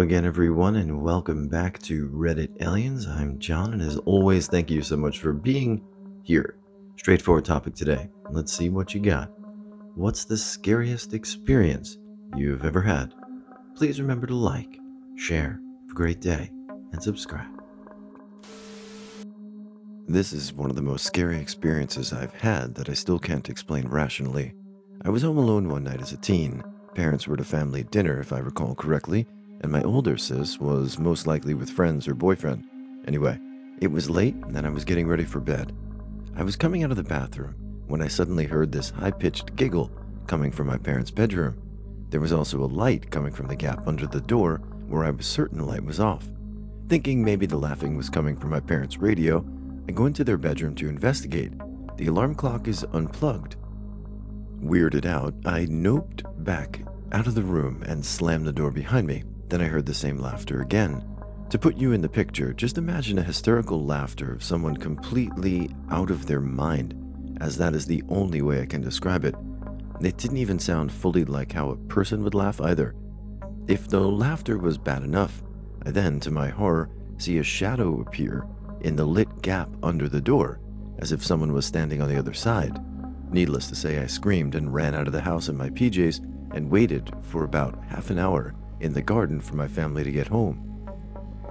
again, everyone, and welcome back to Reddit Aliens. I'm John, and as always, thank you so much for being here. Straightforward topic today. Let's see what you got. What's the scariest experience you've ever had? Please remember to like, share, have a great day, and subscribe. This is one of the most scary experiences I've had that I still can't explain rationally. I was home alone one night as a teen. Parents were at a family dinner, if I recall correctly, and my older sis was most likely with friends or boyfriend. Anyway, it was late and I was getting ready for bed. I was coming out of the bathroom when I suddenly heard this high-pitched giggle coming from my parents' bedroom. There was also a light coming from the gap under the door where I was certain the light was off. Thinking maybe the laughing was coming from my parents' radio, I go into their bedroom to investigate. The alarm clock is unplugged. Weirded out, I noped back out of the room and slammed the door behind me. Then I heard the same laughter again. To put you in the picture, just imagine a hysterical laughter of someone completely out of their mind, as that is the only way I can describe it. It didn't even sound fully like how a person would laugh either. If the laughter was bad enough, I then, to my horror, see a shadow appear in the lit gap under the door, as if someone was standing on the other side. Needless to say, I screamed and ran out of the house in my PJs and waited for about half an hour in the garden for my family to get home.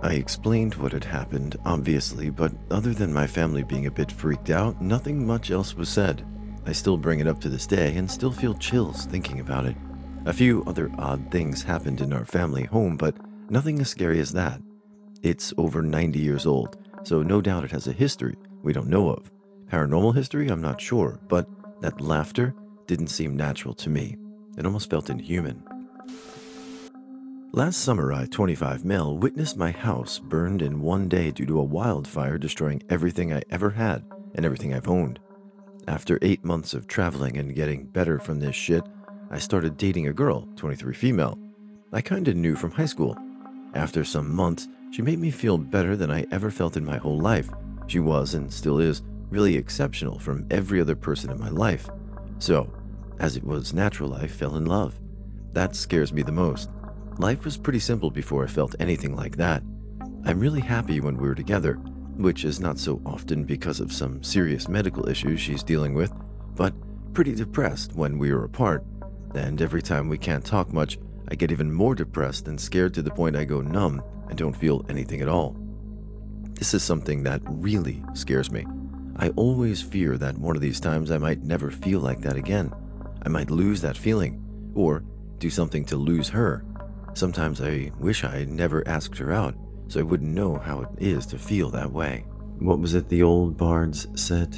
I explained what had happened, obviously, but other than my family being a bit freaked out, nothing much else was said. I still bring it up to this day and still feel chills thinking about it. A few other odd things happened in our family home, but nothing as scary as that. It's over 90 years old, so no doubt it has a history we don't know of. Paranormal history, I'm not sure, but that laughter didn't seem natural to me. It almost felt inhuman. Last summer, I, 25 male, witnessed my house burned in one day due to a wildfire destroying everything I ever had and everything I've owned. After 8 months of traveling and getting better from this shit, I started dating a girl, 23 female. I kinda knew from high school. After some months, she made me feel better than I ever felt in my whole life. She was, and still is, really exceptional from every other person in my life. So, as it was natural, I fell in love. That scares me the most. Life was pretty simple before I felt anything like that. I'm really happy when we were together, which is not so often because of some serious medical issues she's dealing with, but pretty depressed when we are apart. And every time we can't talk much, I get even more depressed and scared to the point I go numb and don't feel anything at all. This is something that really scares me. I always fear that one of these times I might never feel like that again. I might lose that feeling, or do something to lose her. Sometimes I wish I had never asked her out, so I wouldn't know how it is to feel that way. What was it the old bards said?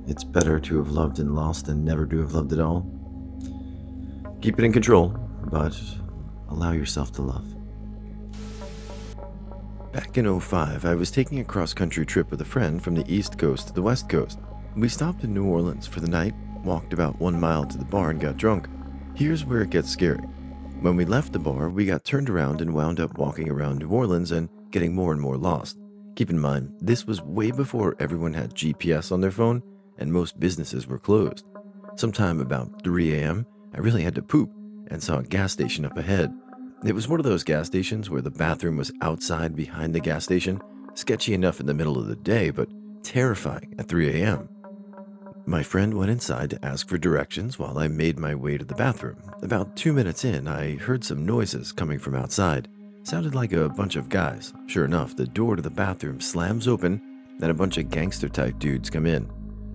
It's better to have loved and lost than never to have loved at all. Keep it in control, but allow yourself to love. Back in 2005, I was taking a cross-country trip with a friend from the East Coast to the West Coast. We stopped in New Orleans for the night, walked about 1 mile to the bar and got drunk. Here's where it gets scary. When we left the bar, we got turned around and wound up walking around New Orleans and getting more and more lost. Keep in mind, this was way before everyone had GPS on their phone and most businesses were closed. Sometime about 3 a.m., I really had to poop and saw a gas station up ahead. It was one of those gas stations where the bathroom was outside behind the gas station. Sketchy enough in the middle of the day, but terrifying at 3 a.m. My friend went inside to ask for directions while I made my way to the bathroom. About 2 minutes in, I heard some noises coming from outside. Sounded like a bunch of guys. Sure enough, the door to the bathroom slams open and a bunch of gangster-type dudes come in.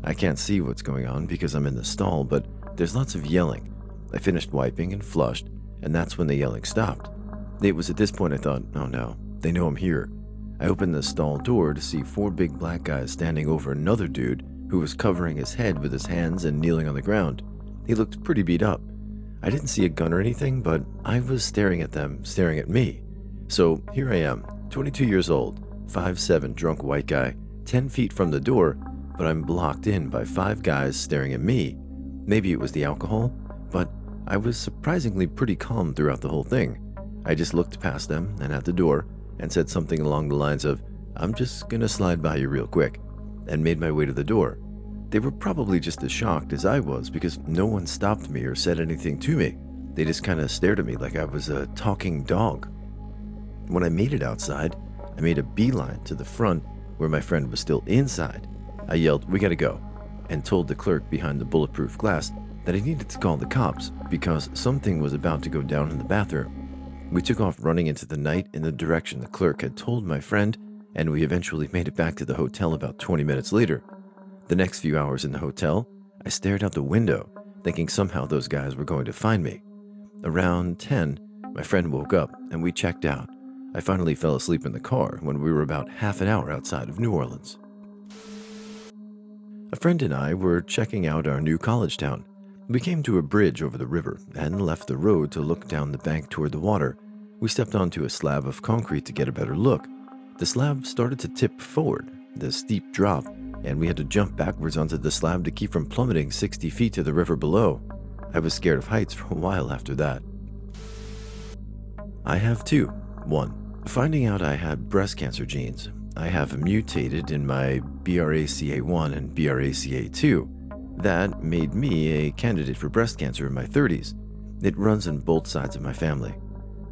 I can't see what's going on because I'm in the stall, but there's lots of yelling. I finished wiping and flushed, and that's when the yelling stopped. It was at this point I thought, oh no, they know I'm here. I opened the stall door to see 4 big black guys standing over another dude who was covering his head with his hands and kneeling on the ground. He looked pretty beat up. I didn't see a gun or anything, but I was staring at them, staring at me. So here I am, 22 years old, 5'7" drunk white guy, 10 feet from the door, but I'm blocked in by 5 guys staring at me. Maybe it was the alcohol, but I was surprisingly pretty calm throughout the whole thing. I just looked past them and at the door and said something along the lines of, "I'm just gonna slide by you real quick," and made my way to the door. They were probably just as shocked as I was because no one stopped me or said anything to me. They just kind of stared at me like I was a talking dog. When I made it outside, I made a beeline to the front where my friend was still inside. I yelled, "We gotta go," and told the clerk behind the bulletproof glass that I needed to call the cops because something was about to go down in the bathroom. We took off running into the night in the direction the clerk had told my friend, and we eventually made it back to the hotel about 20 minutes later. The next few hours in the hotel, I stared out the window, thinking somehow those guys were going to find me. Around 10, my friend woke up and we checked out. I finally fell asleep in the car when we were about half an hour outside of New Orleans. A friend and I were checking out our new college town. We came to a bridge over the river and left the road to look down the bank toward the water. We stepped onto a slab of concrete to get a better look. The slab started to tip forward, the steep drop, and we had to jump backwards onto the slab to keep from plummeting 60 feet to the river below. I was scared of heights for a while after that. I have two. One, finding out I had breast cancer genes. I have mutated in my BRCA1 and BRCA2. That made me a candidate for breast cancer in my 30s. It runs in both sides of my family.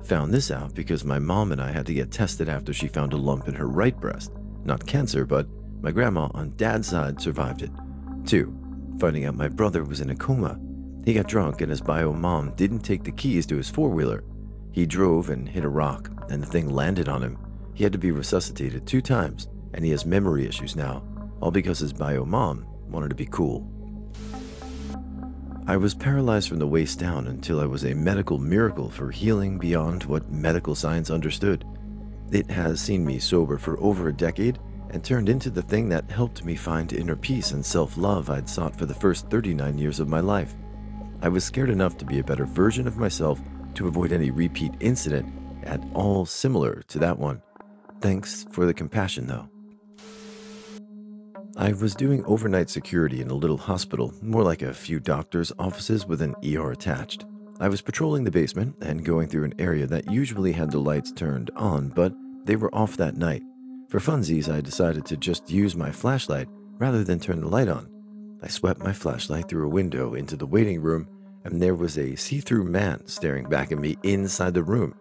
Found this out because my mom and I had to get tested after she found a lump in her right breast. Not cancer, but my grandma on dad's side survived it. 2. Finding out my brother was in a coma. He got drunk and his bio mom didn't take the keys to his four-wheeler. He drove and hit a rock, and the thing landed on him. He had to be resuscitated 2 times, and he has memory issues now, all because his bio mom wanted to be cool. I was paralyzed from the waist down until I was a medical miracle for healing beyond what medical science understood. It has seen me sober for over a decade and turned into the thing that helped me find inner peace and self-love I'd sought for the first 39 years of my life. I was scared enough to be a better version of myself to avoid any repeat incident at all similar to that one. Thanks for the compassion, though. I was doing overnight security in a little hospital, more like a few doctors' offices with an ER attached. I was patrolling the basement and going through an area that usually had the lights turned on, but they were off that night. For funsies, I decided to just use my flashlight rather than turn the light on. I swept my flashlight through a window into the waiting room, and there was a see-through man staring back at me inside the room.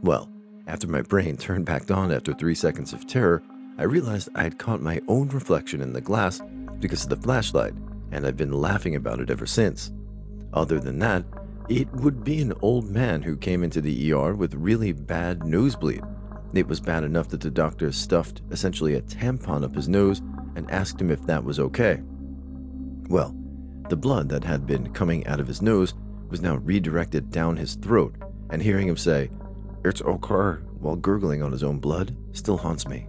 Well, after my brain turned back on after 3 seconds of terror, I realized I had caught my own reflection in the glass because of the flashlight, and I've been laughing about it ever since. Other than that, it would be an old man who came into the ER with really bad nosebleed. It was bad enough that the doctor stuffed essentially a tampon up his nose and asked him if that was okay. Well, the blood that had been coming out of his nose was now redirected down his throat, and hearing him say, "It's okay," while gurgling on his own blood still haunts me.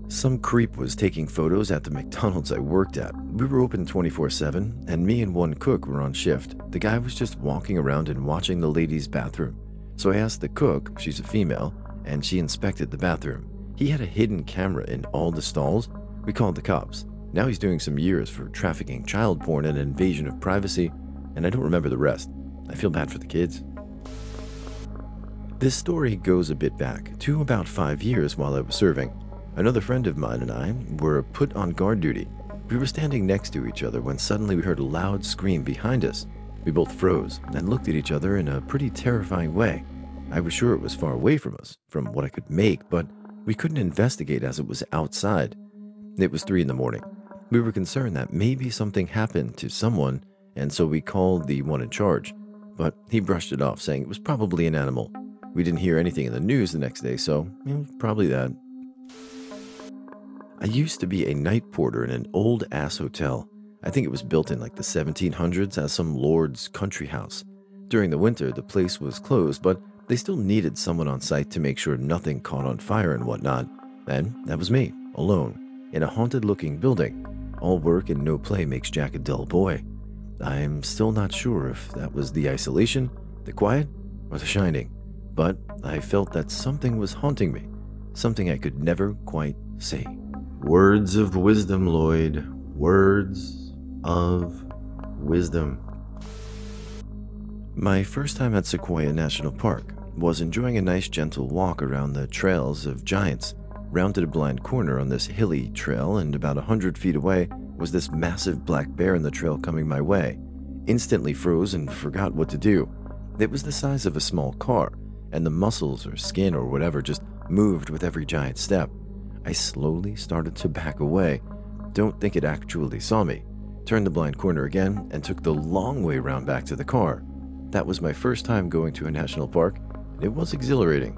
Some creep was taking photos at the McDonald's I worked at. We were open 24/7, and me and one cook were on shift. The guy was just walking around and watching the ladies' bathroom. So I asked the cook, she's a female, and she inspected the bathroom. He had a hidden camera in all the stalls. We called the cops. Now he's doing some years for trafficking child porn and invasion of privacy, and I don't remember the rest. I feel bad for the kids. This story goes a bit back to about 5 years while I was serving. Another friend of mine and I were put on guard duty. We were standing next to each other when suddenly we heard a loud scream behind us. We both froze and looked at each other in a pretty terrifying way. I was sure it was far away from us, from what I could make, but we couldn't investigate as it was outside. It was 3 a.m. We were concerned that maybe something happened to someone, and so we called the one in charge. But he brushed it off, saying it was probably an animal. We didn't hear anything in the news the next day, so probably that. I used to be a night porter in an old-ass hotel. I think it was built in like the 1700s as some lord's country house. During the winter, the place was closed, but they still needed someone on site to make sure nothing caught on fire and whatnot. And that was me, alone, in a haunted-looking building. All work and no play makes Jack a dull boy. I'm still not sure if that was the isolation, the quiet, or the shining, but I felt that something was haunting me, something I could never quite say. Words of wisdom, Lloyd. Words of wisdom. My first time at Sequoia National Park was enjoying a nice gentle walk around the trails of giants. Rounded a blind corner on this hilly trail, and about 100 feet away was this massive black bear in the trail coming my way. Instantly froze and forgot what to do. It was the size of a small car, and the muscles or skin or whatever just moved with every giant step. I slowly started to back away. Don't think it actually saw me. Turned the blind corner again and took the long way round back to the car. That was my first time going to a national park. It was exhilarating.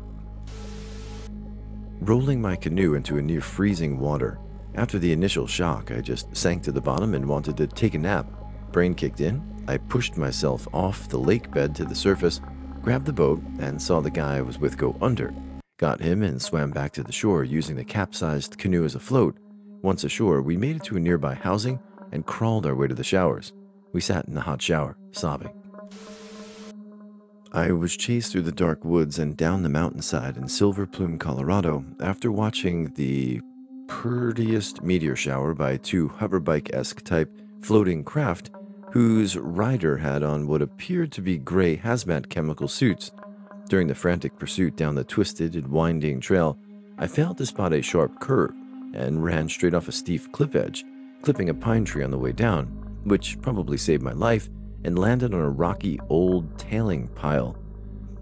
Rolling my canoe into a near freezing water. After the initial shock, I just sank to the bottom and wanted to take a nap. Brain kicked in. I pushed myself off the lake bed to the surface, grabbed the boat, and saw the guy I was with go under. Got him and swam back to the shore using the capsized canoe as a float. Once ashore, we made it to a nearby housing and crawled our way to the showers. We sat in the hot shower, sobbing. I was chased through the dark woods and down the mountainside in Silver Plume, Colorado, after watching the prettiest meteor shower by two hoverbike-esque type floating craft whose rider had on what appeared to be gray hazmat chemical suits. During the frantic pursuit down the twisted and winding trail, I failed to spot a sharp curve and ran straight off a steep cliff edge, clipping a pine tree on the way down, which probably saved my life, and landed on a rocky old tailing pile.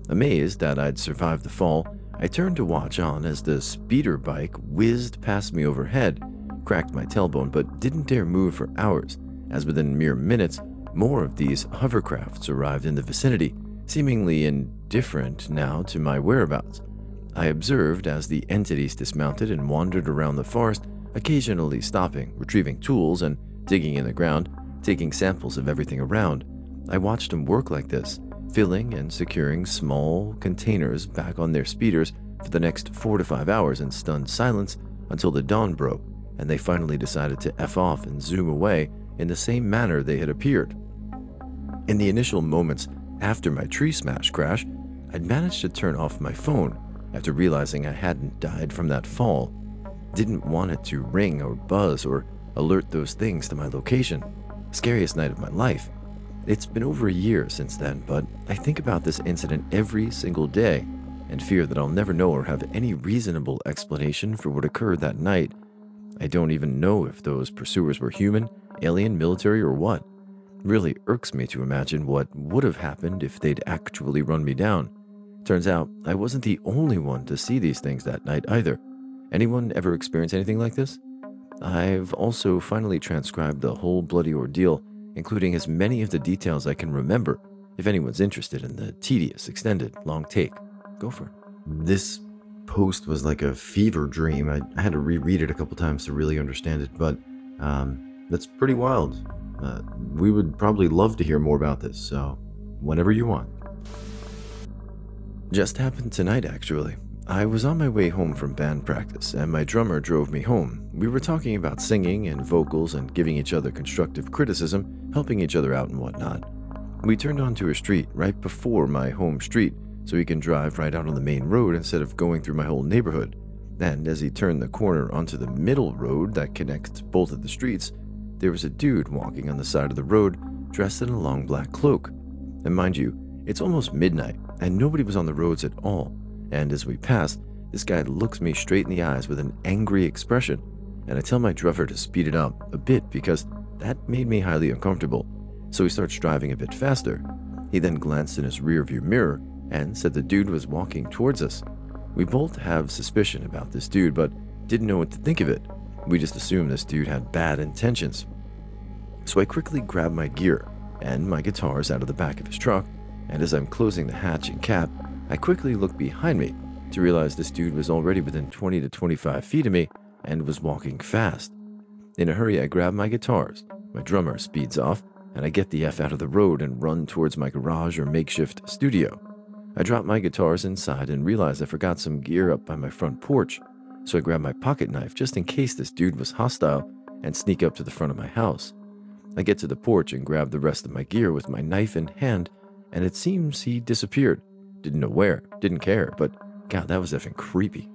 Amazed that I'd survived the fall, I turned to watch on as the speeder bike whizzed past me overhead, cracked my tailbone, but didn't dare move for hours, as within mere minutes, more of these hovercrafts arrived in the vicinity, seemingly indifferent now to my whereabouts. I observed as the entities dismounted and wandered around the forest, occasionally stopping, retrieving tools, and digging in the ground, taking samples of everything around. I watched them work like this, filling and securing small containers back on their speeders for the next 4 to 5 hours in stunned silence until the dawn broke, and they finally decided to F off and zoom away in the same manner they had appeared. In the initial moments after my tree smash crash, I'd managed to turn off my phone after realizing I hadn't died from that fall. Didn't want it to ring or buzz or alert those things to my location. Scariest night of my life. It's been over a year since then, but I think about this incident every single day and fear that I'll never know or have any reasonable explanation for what occurred that night. I don't even know if those pursuers were human, alien, military, or what. Really irks me to imagine what would have happened if they'd actually run me down. Turns out I wasn't the only one to see these things that night either. Anyone ever experience anything like this? I've also finally transcribed the whole bloody ordeal, including as many of the details I can remember. If anyone's interested in the tedious, extended, long take, go for it. This post was like a fever dream. I had to reread it a couple times to really understand it, but that's pretty wild. We would probably love to hear more about this, so whenever you want. Just happened tonight, actually. I was on my way home from band practice, and my drummer drove me home. We were talking about singing and vocals and giving each other constructive criticism, helping each other out and whatnot. We turned onto a street right before my home street, so he can drive right out on the main road instead of going through my whole neighborhood. And as he turned the corner onto the middle road that connects both of the streets, there was a dude walking on the side of the road, dressed in a long black cloak. And mind you, it's almost midnight, and nobody was on the roads at all. And as we passed, this guy looks me straight in the eyes with an angry expression, and I tell my driver to speed it up a bit because that made me highly uncomfortable. So he starts driving a bit faster. He then glanced in his rearview mirror and said the dude was walking towards us. We both have suspicion about this dude, but didn't know what to think of it. We just assumed this dude had bad intentions. So I quickly grabbed my gear and my guitars out of the back of his truck, and as I'm closing the hatch and cap, I quickly looked behind me to realize this dude was already within 20 to 25 feet of me and was walking fast. In a hurry, I grab my guitars, my drummer speeds off, and I get the F out of the road and run towards my garage or makeshift studio. I drop my guitars inside and realize I forgot some gear up by my front porch, so I grab my pocket knife just in case this dude was hostile and sneak up to the front of my house. I get to the porch and grab the rest of my gear with my knife in hand, and it seems he disappeared. Didn't know where, didn't care, but God, that was effing creepy.